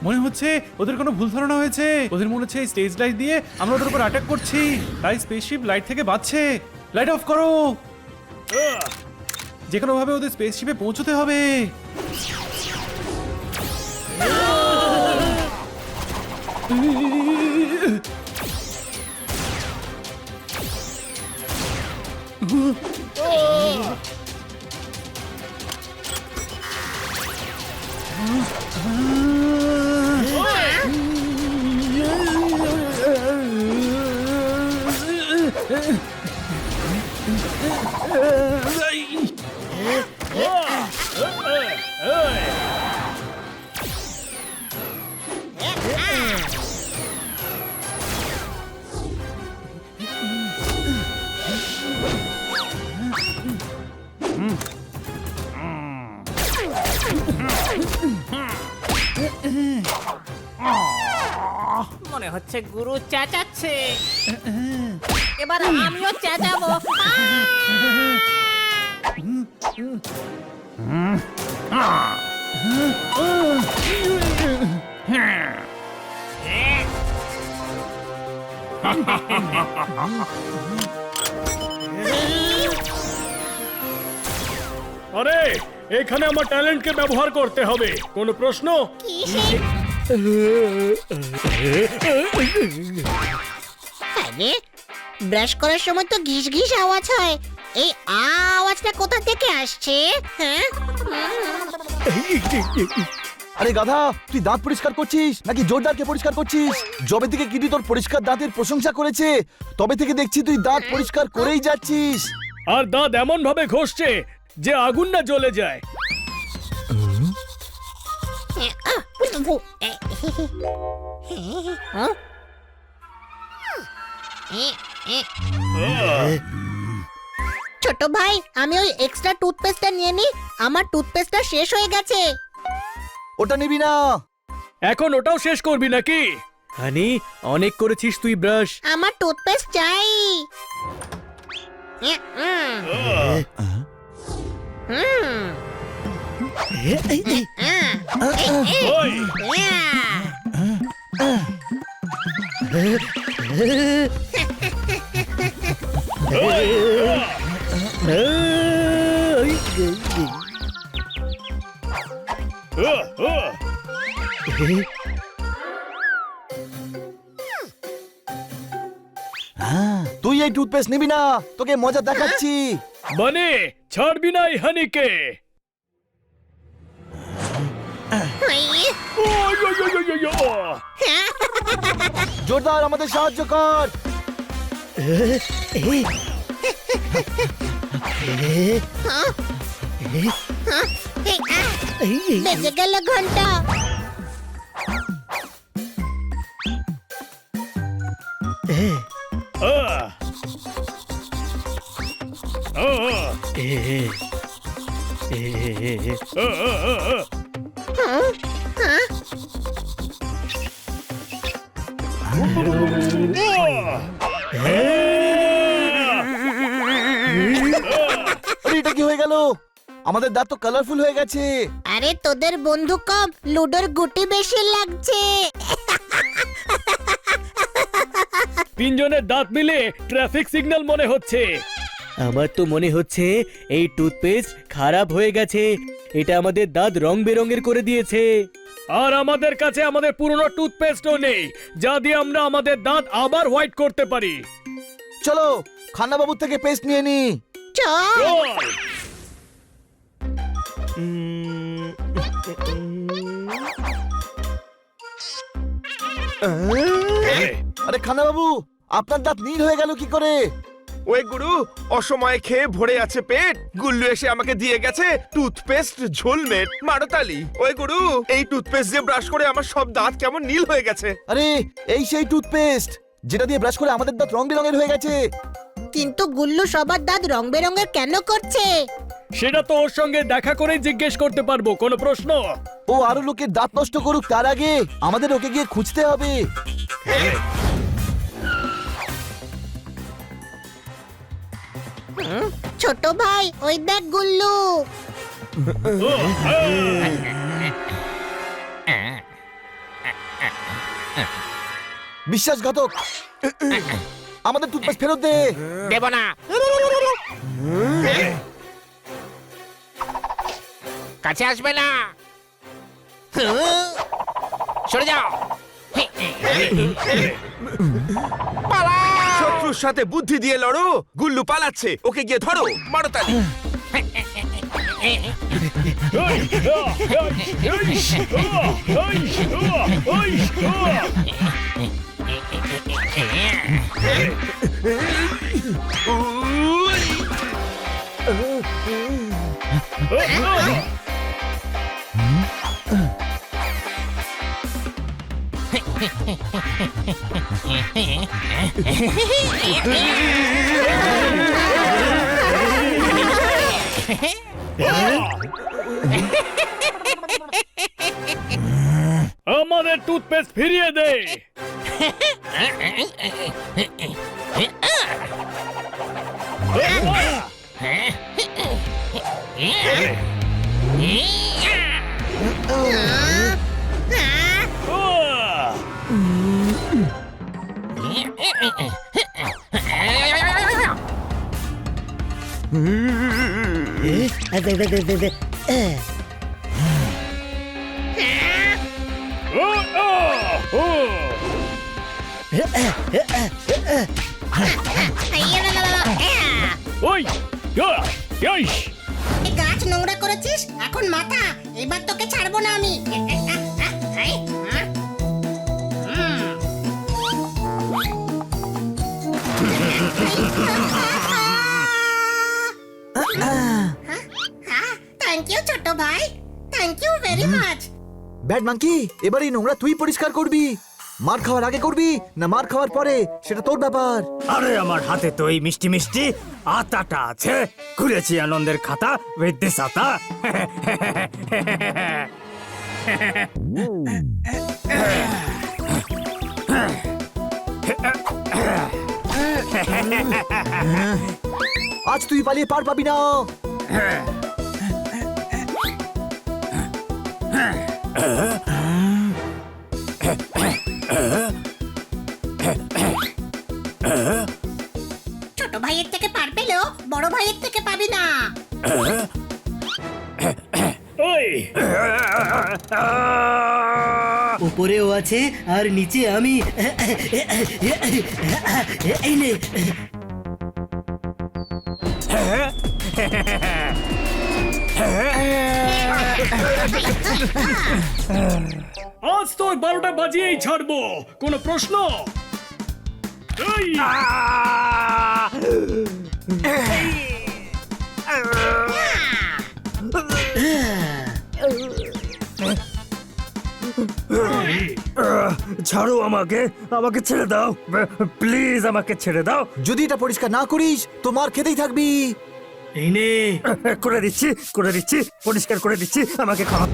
মনে হচ্ছে ওদের কোনো ভুল ধারণা হয়েছে। ওদের মনে হচ্ছে স্টেজ লাইট দিয়ে আমরা ওদের উপর অ্যাটাক করছি, তাই স্পেসশিপ লাইট থেকে বাঁচছে। লাইট অফ করো, যে কোনো ভাবে ওদের স্পেসশিপে পৌঁছতে হবে। মনে হচ্ছে গুরু চেঁচাচ্ছে, এবার আমিও চেঁচাবো। আরে এখানে আমার ট্যালেন্টকে ব্যবহার করতে হবে, কোনো প্রশ্ন? আরে ব্রাশ করার সময় তো ঘিস ঘিস আওয়াজ হয়, এই আওয়াজটা কোথা থেকে আসছে? হ্যাঁ, আরে গাধা, তুই দাঁত পরিষ্কার করছিস নাকি জোরদারকে পরিষ্কার করছিস? যবে থেকে কিডি তোর পরিষ্কার দাঁতের প্রশংসা করেছে তবে থেকে দেখছি তুই দাঁত পরিষ্কার করেই যাচ্ছিস। আর দাঁত এমন ভাবে ঘষছে যে আগুন না জ্বলে যায়। ছোট ভাই, আমি ওই এক্সট্রা টুথপেস্টটা নিয়ে নি, আমার টুথপেস্টটা শেষ হয়ে গেছে। ওটা নিবি না। এখন ওটাও শেষ করবি নাকি? হানি, অনেক করেছিস তুই ব্রাশ। আমার টুথপেস্ট চাই। ওই, তুই এই টুথপেস্ট নিবি না, তোকে মজা দেখাচ্ছি। মানে ছাড়বি না এই হানিকে? জোরদার, আমাদের সাহায্য কর। বেজে গেল ঘন্টা। এটা কি হয়ে গেল? আমাদের দাঁত তো কালারফুল হয়ে গেছে। আরে তোদের বন্ধু কম, লুডোর গুটি বেশি লাগছে। তিনজনের দাঁত মিলে ট্রাফিক সিগন্যাল মনে হচ্ছে। আমার তো মনে হচ্ছে এই টুথপেস্ট খারাপ হয়ে গেছে, এটা আমাদের দাঁত রং বেরঙের করে দিয়েছে। আর আমাদের কাছে আমাদের পুরনো টুথপেস্টও নেই, যা দিয়ে আমরা আমাদের দাঁত আবার হোয়াইট করতে পারি। চলো খান্না বাবুর থেকে পেস্ট নিয়ে নি। চল। চল। আরে খান্না বাবু, আপনার দাঁত নীল হয়ে গেল কি করে? ওই গুরু, অসময়ে খেয়ে ভরে আছে পেট, গুল্লু এসে আমাকে দিয়ে গেছে টুথপেস্ট ঝোলমেট মারতালি। ওই গুরু, এই টুথপেস্ট দিয়ে ব্রাশ করে আমার সব দাঁত কেমন নীল হয়ে গেছে। আরে এই সেই টুথপেস্ট যেটা দিয়ে ব্রাশ করে আমাদের দাঁত রং বেরঙের হয়ে গেছে। কিন্তু গুল্লু সবার দাঁত রং বেরঙের কেন করছে? সেটা তো ওর সঙ্গে দেখা করে জিজ্ঞেস করতে পারবো, কোনো প্রশ্ন? ও আরো লোকের দাঁত নষ্ট করুক তার আগে আমাদের ওকে গিয়ে খুঁজতে হবে। ছোট ভাই ওই দেখ গুল্লু। বিশ্বাসঘাতক, আমাদের টুথপেস্ট ফেরত দে। দেব না। কাছে আসবে না, সরে যাও। শত্রুর সাথে বুদ্ধি দিয়ে লড়ো। গুল্লু পালাচ্ছে, ওকে গিয়ে ধরো। মারো তালি। আমাদের টুথপেস্ট ফিরিয়ে দে। ওই এই গাছ নোংরা করেছিস, এখন মাথা। এবার তোকে ছাড়বো না আমি। থ্যাংক ইউ ছোট ভাই, thank you very much. Bad monkey, এবার এই নোংরা তুই পরিষ্কার করবি। মার খাওয়ার আগে করবি না মার খাওয়ার পরে, সেটা তোর ব্যাপার। আরে আমার হাতে তো এই মিষ্টি মিষ্টি আতাটা আছে, খুলেছি আনন্দের খাতা উইথ দিস আতা। আজ তুই পালিয়ে পার পাবি না। ছোট ভাইয়ের থেকে পার পেলেও বড় ভাইয়ের থেকে পাবি না। ওই উপরেও আছে আর নিচে আমি। এই নে। আজ তোর 12টা বাজিয়েই ছাড়বো, কোনো প্রশ্ন? এই! ছাড়ো আমাকে, আমাকে ছেড়ে দাও প্লিজ, আমাকে ছেড়ে দাও। যদি এটা পরিষ্কার না করিস তো মার খেতেই থাকবি। এই নে। করে দিচ্ছি, করে দিচ্ছি, পরিষ্কার করে দিচ্ছি, আমাকে ক্ষমা।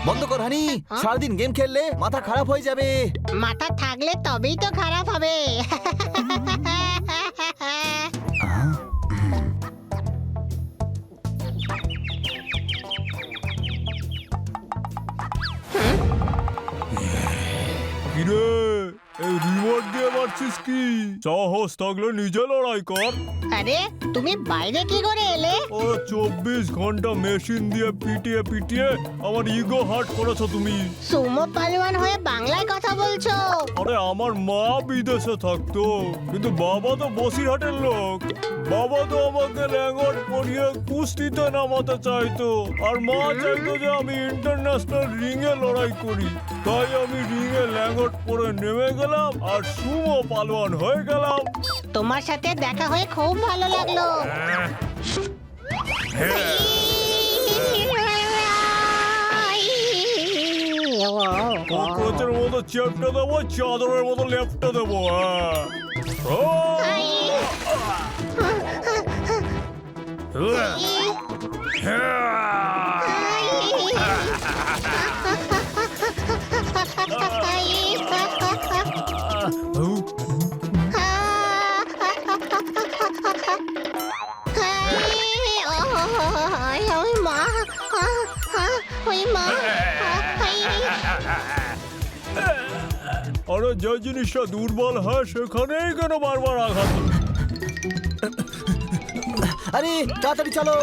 বন্ধ কর হানি, সারাদিন গেম খেললে মাথা খারাপ হয়ে যাবে। মাথা থাকলে তবেই তো খারাপ হবে। কিরে, এই রিমোট দিয়ে মারছিস কি? সাহস থাকলে নিজে লড়াই কর। আরে তুমি বাইরে কি করে এলে? ও 24 ঘন্টা মেশিন দিয়ে পিটিয়ে পিটিয়ে আমার ইগো হার্ট করেছো তুমি। সুমো পালোয়ান হয়ে বাংলায় কথা বলছো? আরে আমার মা বিদেশে থাকতো, কিন্তু বাবা তো বসিরহাটের লোক। বাবা তো আমাকে ল্যাঙ্গট পরিয়ে কুস্তিতে নামাতে চাইতো, আর মা চাইতো যে আমি ইন্টারন্যাশনাল রিংয়ে লড়াই করি। তাই আমি রিংয়ে ল্যাঙ্গট পরে নেমে গেলাম আর সুমো পালোয়ান হয়ে গেলাম। তোমার সাথে দেখা হয়ে খুব ভালো লাগলো। ককরোচের মতো চেপটা দেবো, চাদরের মতো লেপটা দেবো। আরে যে জিনিসটা দুর্বল হয় সেখানেই কেন বারবার আঘাত? আরে তাড়াতাড়ি চলো।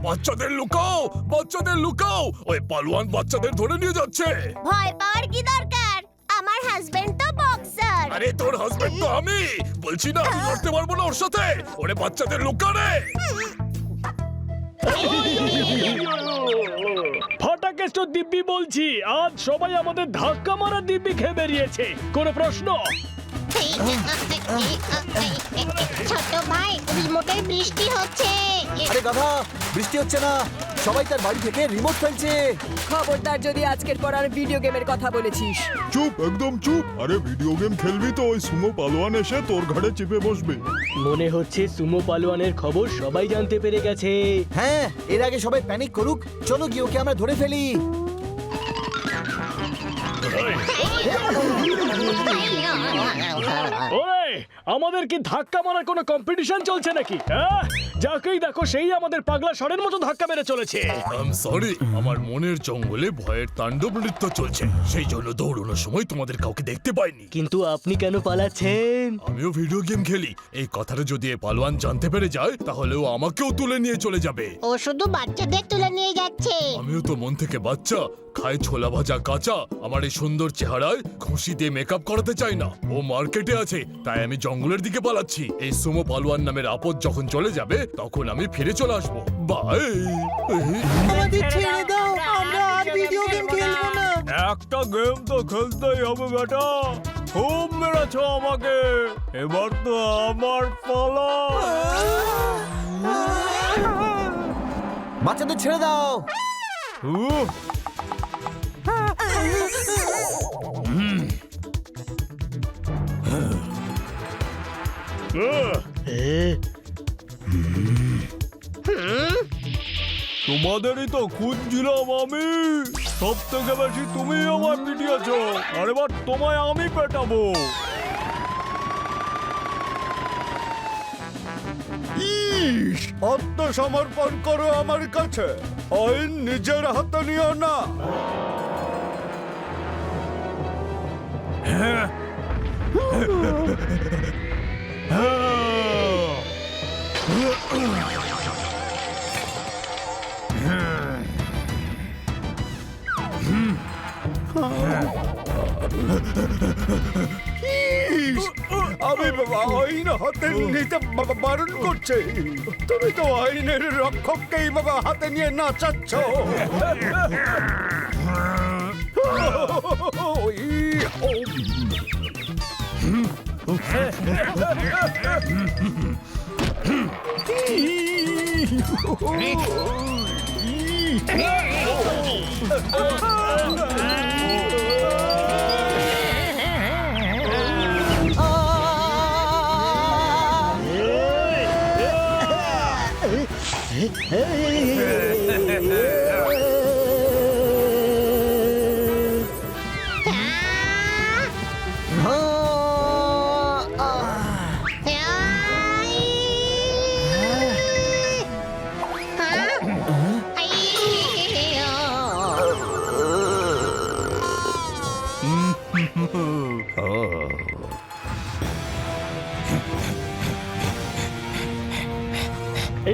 বাচ্চাদের লুকাও, বাচ্চাদের লুকাও, ওই পালোয়ান বাচ্চাদের ধরে নিয়ে যাচ্ছে। ভয় পাওয়ার কি দরকার? আমার হাজবেন্ড তো বক্সার। আরে তোর হাজবেন্ড তো আমি বলছি না, আমি লড়তে পারবো না ওর সাথে। ওরে বাচ্চাদের লুকা রে। ফাটাকেষ্ট দিব্যি বলছি, আজ সবাই আমাদের ধাক্কা মারা দিব্যি খেয়ে বেরিয়েছে। কোনো প্রশ্ন? ছোট ভাই, রিমোটের বৃষ্টি হচ্ছে। আরে গাধা, বৃষ্টি হচ্ছে না, সবাই তার বাড়ি থেকে রিমোট ফেলছে। খবরদার যদি আজকের পর আর ভিডিও গেমের কথা বলেছিস। চুপ, একদম চুপ। আরে ভিডিও গেম খেলবি তো ওই সুমো পালোয়ান এসে তোর ঘাড়ে চেপে বসবে। মনে হচ্ছে সুমো পালোয়ানের খবর সবাই জানতে পেরে গেছে। হ্যাঁ, এর আগে সবাই প্যানিক করুক, চলো গিয়ে ওকে আমরা ধরে ফেলি। ওই, আমাদের কি ধাক্কা মারার কোনো কম্পিটিশন চলছে নাকি? যাকেই দেখো সেই আমাদের পাগলা ষাঁড়ের মতো ধাক্কা মেরে চলেছে। সরি, আমার মনের জঙ্গলে ভয়ের তাণ্ডব নৃত্য চলছে, সেই জন্য দৌড়ানোর সময় তোমাদের কাউকে দেখতে পাইনি। কিন্তু আপনি কেন পালাচ্ছেন? আমিও ভিডিও গেম খেলি, এই কথাটা যদি এই পালোয়ান জানতে পেরে যায় তাহলে ও আমাকেও তুলে নিয়ে চলে যাবে। ও শুধু বাচ্চাদের তুলে নিয়ে যাচ্ছে। আমিও তো মন থেকে বাচ্চা, খাই ছোলা ভাজা কাঁচা। আমার এই সুন্দর চেহারায় খুশি দিয়ে মেকআপ করাতে চাই না। ও মার্কেটে আছে, তাই আমি জঙ্গলের দিকে পালাচ্ছি। এই সুমো পালোয়ান নামের আপদ যখন চলে যাবে তখন আমি ফিরে চলে আসবো। বাই। আমাদের ছেড়ে দাও, আমরা আর ভিডিও গেম খেলবো না। একটা গেম তো খেলতেই হবে বেটা, খুব মেরেছ আমাকে, এবার তো আমার পালা। বাচ্চাদের ছেড়ে দাও। তোমাদেরই তো খুঁজছিলাম আমি, সব থেকে বেশি তুমি আমার পিটিয়েছ, আর এবার তোমায় আমি পেটাবো। আত্মসমর্পণ করো আমার কাছে, আইন নিজের হাতে নিও না। আমি আইন হাতে নিতে বারণ করছি, তুমি তো আইনের রক্ষককেই বাবা হাতে নিয়ে নাচাচ্ছ।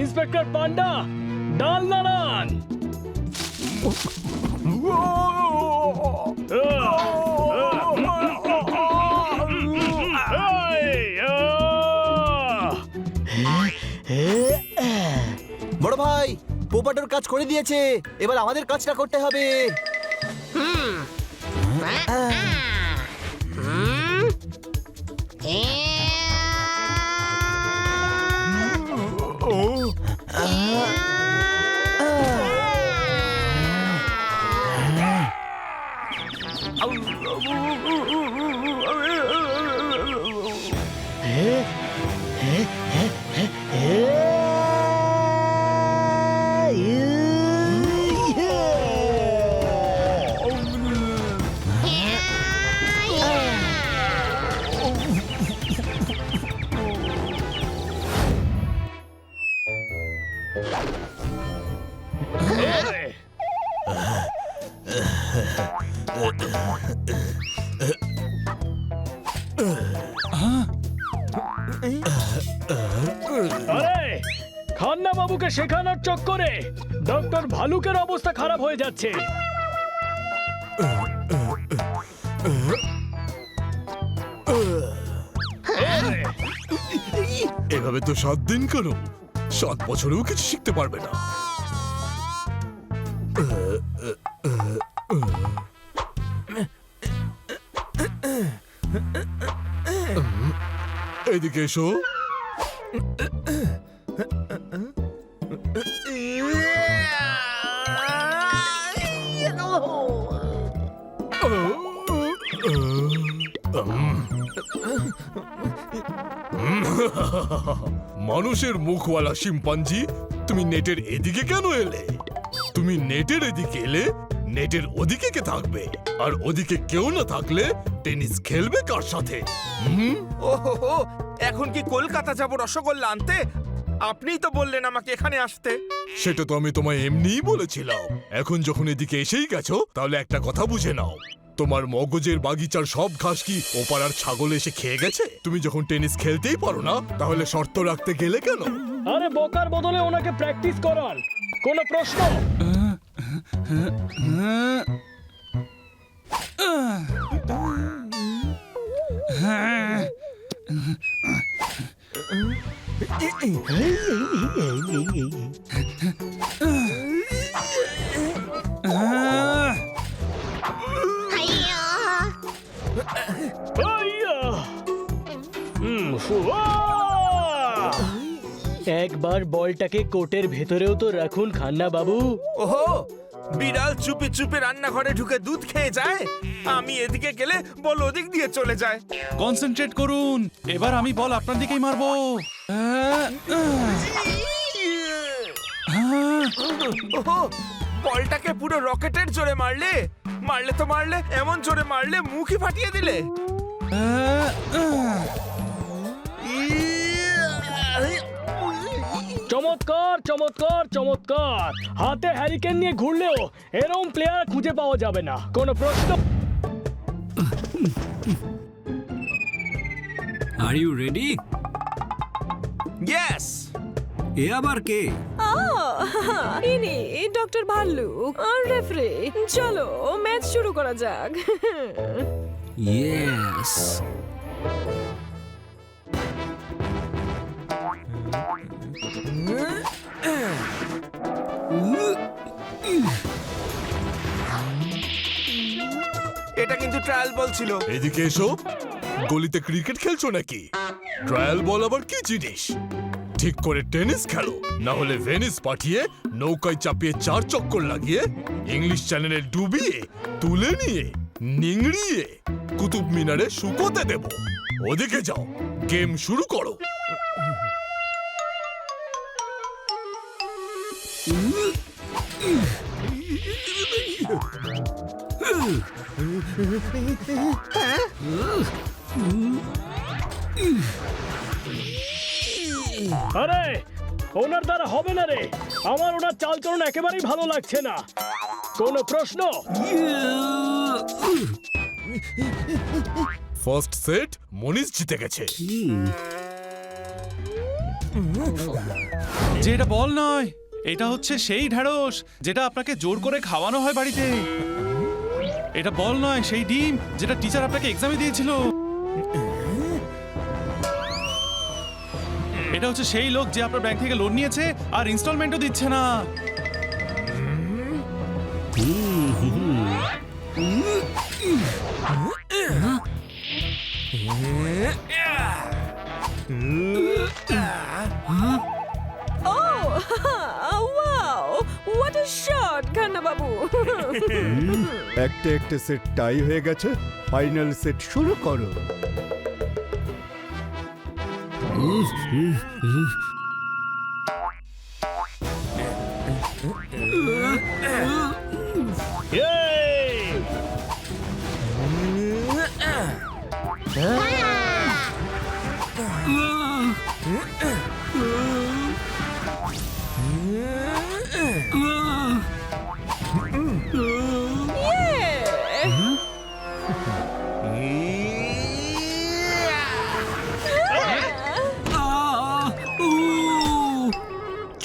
ইন্সপেক্টর পান্ডা, ডাল নাড়ান। বড় ভাই, পোপাটোর কাজ করে দিয়েছে, এবার আমাদের কাজটা করতে হবে। আরে খান্না বাবুকে শেখানোর চক্করে ডক্টর ভালুকের অবস্থা খারাপ হয়ে যাচ্ছে। এভাবে তো 7 দিন কেন, 7 বছরেও কিছু শিখতে পারবে না। এদিকে এসো। মানুষের মুখওয়ালা শিম্পাঞ্জি, তুমি নেটের এদিকে কেন এলে? তুমি নেটের এদিকে এলে নেটের ওদিকে কে থাকবে? আর ওদিকে কেউ না থাকলে টেনিস খেলবে কার সাথে? ওহো, এখন কি কলকাতা যাব রসগোল্লা আনতে? আপনিই তো বললেন আমাকে এখানে আসতে। সেটা তো আমি তোমায় এমনিই বলেছিলাম। এখন যখন এদিকে এসেই গেছো, তাহলে একটা কথা বুঝে নাও, তোমার মগজের বাগিচার সব ঘাস কি ওপাড়ার ছাগল এসে খেয়ে গেছে? তুমি যখন টেনিস খেলতেই পারো না, তাহলে শর্ত রাখতে গেলে কেন? আরে বকার বদলে ওনাকে প্র্যাকটিস করান। কোনো প্রশ্ন? আইয়া! ফুয়া! একবার বলটাকে কোটের ভেতরেও তো রাখুন খান্না বাবু। ওহো, বিড়াল চুপি চুপি রান্নাঘরে ঢুকে দুধ খেয়ে যায়, আমি এদিকে গেলে বল ওদিক দিয়ে চলে যায়। কনসেন্ট্রেট করুন, এবার আমি বল আপনার দিকেই মারবো। ওহো, বলটাকে পুরো রকেটের জোরে মারলে, এমন জোরে মারলে মুখই ফাটিয়ে দিলে। চমৎকার চমৎকার চমৎকার। হাতে হ্যারিকেন নিয়ে ঘুরলেও এরকম প্লেয়ার খুঁজে পাওয়া যাবে না। কোনো প্রশ্ন? Are you ready? ইয়েস। এ আবার কে? ইনি ডক্টর ভাল্লুক আর রেফারি। চলো ম্যাচ শুরু করা যাক। ইয়েস। এটা কিন্তু ট্রায়াল বল ছিল। এদিকে এসো। গলিতে ক্রিকেট খেলছো নাকি? ট্রায়াল বল আবার কি জিনিস? ঠিক করে টেনিস খেলো, না হলে ভেনিস পাঠিয়ে নৌকায় চাপিয়ে 4 চক্কর লাগিয়ে ইংলিশ চ্যানেলে ডুবিয়ে তুলে নিয়ে নিংড়িয়ে কুতুব মিনারে শুকোতে দেব। ওদিকে যাও, গেম শুরু করো। আরে ওনার দ্বারা হবে না রে। আমার ওনার চালচলন একেবারেই ভালো লাগছে না। কোনো প্রশ্ন? ফার্স্ট সেট মনীষ জিতে গেছে। যে এটা বল নয়, এটা হচ্ছে সেই ঢ্যাঁড়স যেটা আপনাকে জোর করে খাওয়ানো হয় বাড়িতে। এটা বল নয়, সেই ডিম যেটা টিচার আপনাকে এক্সামে দিয়েছিল। এটা হচ্ছে সেই লোক যে আপনার ব্যাংক থেকে লোন নিয়েছে আর ইনস্টলমেন্টও দিচ্ছে না। Oh, wow! What a shot, Khanna বাবু। একটা একটা সেট টাই হয়ে গেছে, ফাইনাল সেট শুরু করো। Yay!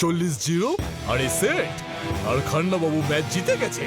চল্লিশ 0 আর এই সেট, আর খান্না বাবু ম্যাচ জিতে গেছে।